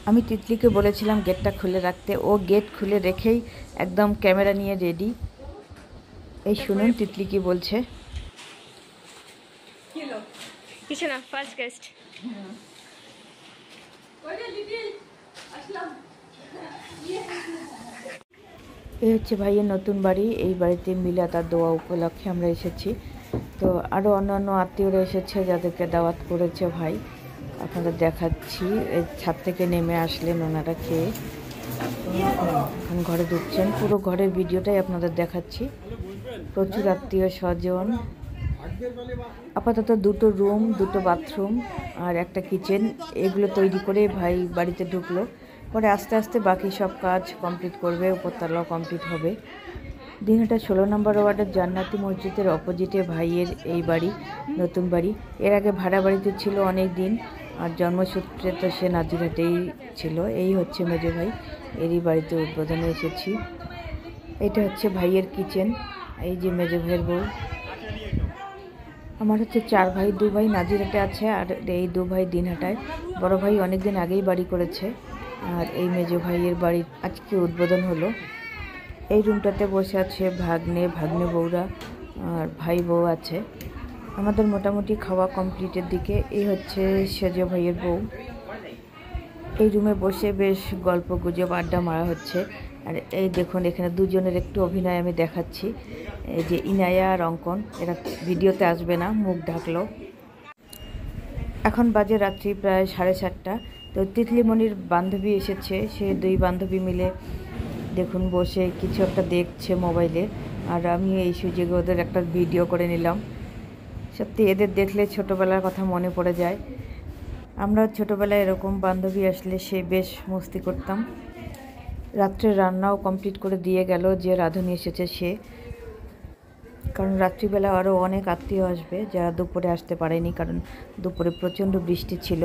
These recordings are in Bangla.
আমি তিতলিকে বলেছিলাম গেটটা খুলে রাখতে, ও গেট খুলে রেখেই একদম ক্যামেরা নিয়ে রেডি। এই শুনুন তিতলি কি বলছে। কিছু না, ফার্স্ট গেস্ট। এই হচ্ছে ভাইয়ের নতুন বাড়ি। এই বাড়িতে মিলাদ আর দোয়া উপলক্ষে আমরা এসেছি। তো আরও অন্যান্য আত্মীয়রা এসেছে যাদেরকে দাওয়াত করেছে ভাই। আপনাদের দেখাচ্ছি, এই ছাদ থেকে নেমে আসলেন ওনারা খেয়ে, এখন ঘরে ঢুকছেন। পুরো ঘরের ভিডিওটাই আপনাদের দেখাচ্ছি। প্রচুর আত্মীয় স্বজন। আপাতত 2টো রুম, 2টো বাথরুম আর একটা কিচেন, এগুলো তৈরি করে ভাই বাড়িতে ঢুকলো। পরে আস্তে আস্তে বাকি সব কাজ কমপ্লিট করবে, উপরতলাও কমপ্লিট হবে। দিনহাটা 16 নম্বর ওয়ার্ডের জান্নাতি মসজিদের অপোজিটে ভাইয়ের এই বাড়ি, নতুন বাড়ি। এর আগে ভাড়া বাড়িতে ছিল অনেক দিন, আর জন্মসূত্রে তো সে নাজিরহাটেই ছিল। এই হচ্ছে মেজো ভাই, এরই বাড়িতে উদ্বোধনে এসেছি। এটা হচ্ছে ভাইয়ের কিচেন। এই যে মেজো ভাইয়ের বউ। আমার হচ্ছে 4 ভাই, 2 ভাই নাজিরহাটে আছে আর এই 2 ভাই দিনহাটায়। বড় ভাই অনেক দিন আগেই বাড়ি করেছে, আর এই মেজো ভাইয়ের বাড়ির আজকে উদ্বোধন হলো। এই রুমটাতে বসে আছে ভাগ্নে বউরা, আর ভাই বউ আছে। আমাদের মোটামুটি খাওয়া কমপ্লিটের দিকে। এই হচ্ছে সেজো ভাইয়ের বউ। এই রুমে বসে বেশ গল্প গুজব আড্ডা মারা হচ্ছে। আর এই দেখুন এখানে দুজনের একটু অভিনয় আমি দেখাচ্ছি। এই যে ইনায়া আর অঙ্কন, এরা ভিডিওতে আসবে না, মুখ ঢাকলো। এখন বাজে রাত্রি প্রায় 7:30। তো তিতলিমণির বান্ধবী এসেছে, সে 2 বান্ধবী মিলে দেখুন বসে কিছু একটা দেখছে মোবাইলে, আর আমি এই সুযোগে ওদের একটা ভিডিও করে নিলাম। সত্যি এদের দেখলে ছোটোবেলার কথা মনে পড়ে যায়। আমরা ছোটোবেলায় এরকম বান্ধবী আসলে সে বেশ মস্তি করতাম। রাত্রে রান্নাও কমপ্লিট করে দিয়ে গেল যে রাঁধুনি এসেছে সে, কারণ রাত্রিবেলা আরও অনেক আত্মীয় আসবে যারা দুপুরে আসতে পারেনি, কারণ দুপুরে প্রচণ্ড বৃষ্টি ছিল।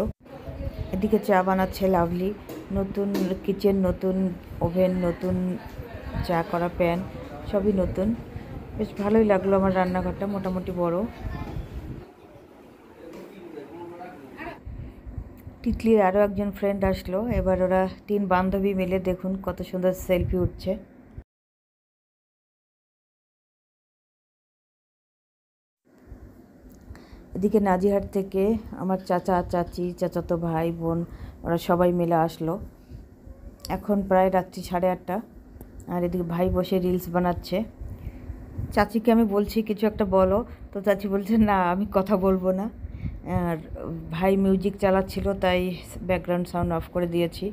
এদিকে চা বানাচ্ছে লাভলি। নতুন কিচেন, নতুন ওভেন, নতুন চা করা প্যান, সবই নতুন। বেশ ভালোই লাগলো আমার রান্নাঘরটা, মোটামুটি বড়। তিতলির আরও একজন ফ্রেন্ড আসলো। এবার ওরা 3 বান্ধবী মিলে দেখুন কত সুন্দর সেলফি উঠছে। এদিকে নাজিরহাট থেকে আমার চাচা চাচি, চাচাতো ভাই বোন, ওরা সবাই মিলে আসলো। এখন প্রায় রাত্রি 8:30, আর এদিকে ভাই বসে রিলস বানাচ্ছে। চাচিকে আমি বলছি কিছু একটা বলো, তো চাচি বলছে না আমি কথা বলবো না। আর ভাই মিউজিক চালাচ্ছিল, তাই ব্যাকগ্রাউন্ড সাউন্ড অফ করে দিয়েছি।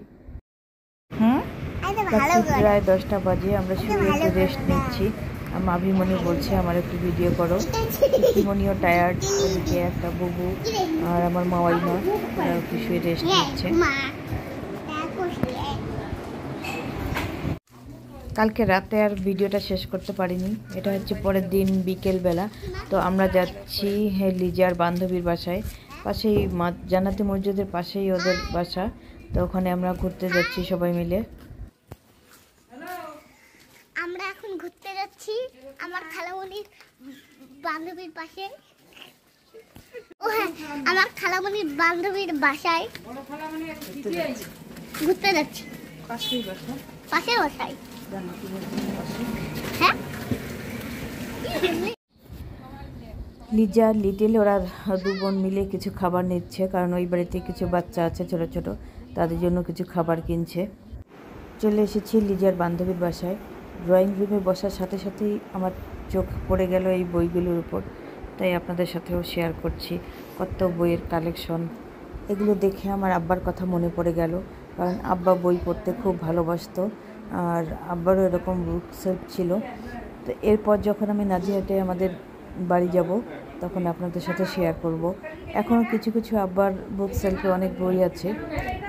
প্রায় 10টা বাজে, আমরা শুয়ে একটু রেস্ট নিচ্ছি। মাভিমণি বলছে আমার একটু ভিডিও করো। মনিও টায়ার্ড, ওদিকে একটা বুবু আর আমার মাওয়াইমা, ওরা একটু শুয়ে রেস্ট নিচ্ছে। কালকে রাতে আর ভিডিওটা শেষ করতে পারিনি। এটা হচ্ছে পরের দিন বিকেলবেলা। তো আমরা যাচ্ছি লিজার বান্ধবীর বাসায়, পাশেই জান্নাতি মসজিদের পাশেই ওদের বাসা। তো ওখানে আমরা ঘুরতে যাচ্ছি সবাই মিলে। আমরা এখন ঘুরতে যাচ্ছি আমার খালামণির বান্ধবীর পাশে। ও হ্যাঁ, আমার খালামণির বান্ধবীর বাসায় ঘুরতে যাচ্ছি। পাশের বাসায়। হ্যাঁ, লিজা লিটিল ওরা 2 বোন মিলে কিছু খাবার নিচ্ছে, কারণ ওই বাড়িতে কিছু বাচ্চা আছে ছোট ছোট, তাদের জন্য কিছু খাবার কিনছে। চলে এসেছি লিজার বান্ধবীর বাসায়। ড্রয়িং রুমে বসার সাথে সাথেই আমার চোখ পড়ে গেল এই বইগুলোর উপর, তাই আপনাদের সাথেও শেয়ার করছি। কত বইয়ের কালেকশন, এগুলো দেখে আমার আব্বার কথা মনে পড়ে গেল, কারণ আব্বা বই পড়তে খুব ভালোবাসতো, আর আব্বারও এরকম বুক সেলফ ছিল। তো এরপর যখন আমি নাজিরহাটে আমাদের বাড়ি যাব তখন আপনাদের সাথে শেয়ার করব। এখনও কিছু কিছু আব্বার বুক সেলফে অনেক বই আছে,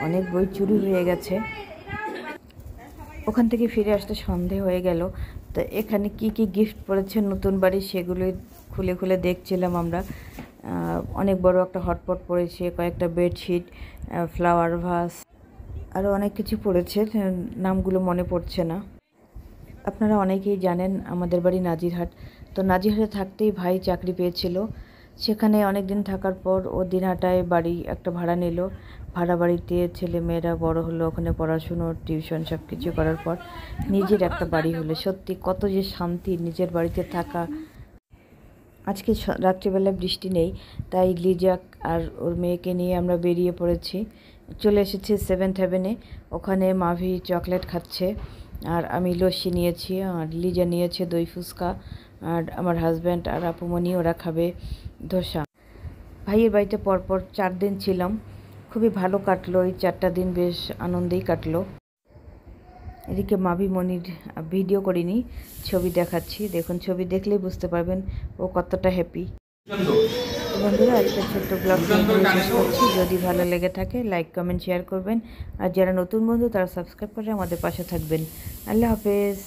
অনেক বই চুরি হয়ে গেছে। ওখান থেকে ফিরে আসতে সন্ধে হয়ে গেল। তো এখানে কি কি গিফট পড়েছে নতুন বাড়ি সেগুলোই খুলে খুলে দেখছিলাম আমরা। অনেক বড় একটা হটপট পড়েছে, কয়েকটা বেডশিট, ফ্লাওয়ার ভাস, আরও অনেক কিছু পড়েছে, নামগুলো মনে পড়ছে না। আপনারা অনেকেই জানেন আমাদের বাড়ি নাজিরহাট। তো নাজিরহাটে থাকতেই ভাই চাকরি পেয়েছিল, সেখানে অনেক দিন থাকার পর ও দিনহাটায় বাড়ি একটা ভাড়া নিল। ভাড়া বাড়িতে ছেলে মেয়েরা বড় হলো, ওখানে পড়াশুনো টিউশন সব কিছু করার পর নিজের একটা বাড়ি হলো। সত্যি কত যে শান্তি নিজের বাড়িতে থাকা। আজকে রাত্রিবেলা বৃষ্টি নেই, তাই লিজাক আর ওর মেয়েকে নিয়ে আমরা বেরিয়ে পড়েছি। চলে এসেছি সেভেন্থ হেভেনে। ওখানে মাভি চকলেট খাচ্ছে আর আমি লস্যি নিয়েছি, আর লিজা নিয়েছে দই ফুচকা, আর আমার হাজব্যান্ড আর আপুমনি ওরা খাবে ধোসা। ভাইয়ের বাড়িতে পরপর 4 দিন ছিলাম, খুবই ভালো কাটলো। এই 4টা দিন বেশ আনন্দেই কাটলো। এদিকে মাভি মনির ভিডিও করিনি, ছবি দেখাচ্ছি। দেখুন, ছবি দেখলেই বুঝতে পারবেন ও কতটা হ্যাপি। বন্ধুরা, আজকে ছোট্ট ব্লগটি এখানে শেষ করছি। যদি ভালো লেগে থাকে লাইক কমেন্ট শেয়ার করবেন, আর যারা নতুন বন্ধু তারা সাবস্ক্রাইব করে আমাদের পাশে থাকবেন। আল্লাহ হাফেজ।